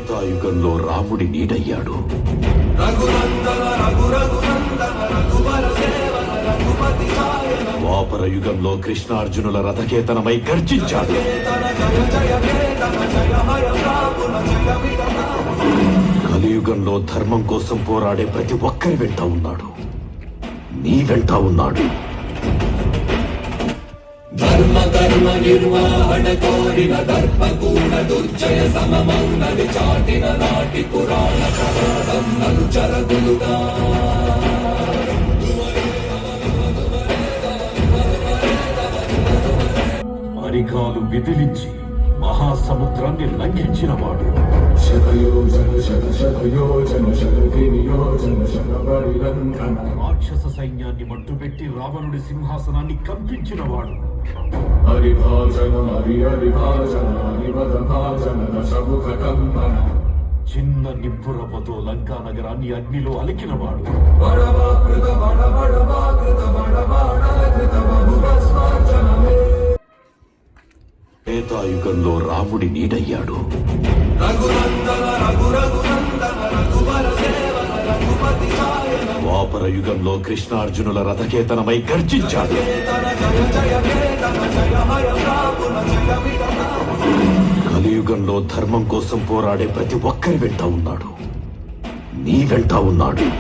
త్రేతాయుగంలో రాముడి నీడయ్యాడు. ద్వాపర యుగంలో కృష్ణార్జునుల రథకేతనమై గర్జించాడు. కలియుగంలో ధర్మం కోసం పోరాడే ప్రతి ఒక్కరి వెంట ఉన్నాడు. నీ వెంట ఉన్నాడు. ధర్మ కర్మ నిర్వహణ కోరిన దర్పకూణ దుర్జయ సమమౌనది చాటిన నాటి పురాణ ప్రమాదం నలు చరగులుగా అరికాలు విదిలించి మహాసముద్రాన్ని లంఘించినవాడు. రాక్షస సైన్యాన్ని మట్టుపెట్టి రావణుడి సింహాసనాన్ని కంపించినవాడు. చిన్న నిప్పురవ్వతో లంకా నగరాన్ని అగ్నిలో అలికినవాడు. త్రేతాయుగంలో రాముడి నీడయ్యాడు. ద్వాపర యుగంలో కృష్ణార్జునుల రథకేతనమై గర్జించాడు. కలియుగంలో ధర్మం కోసం పోరాడే ప్రతి ఒక్కరి వెంట ఉన్నాడు. నీ వెంట ఉన్నాడు.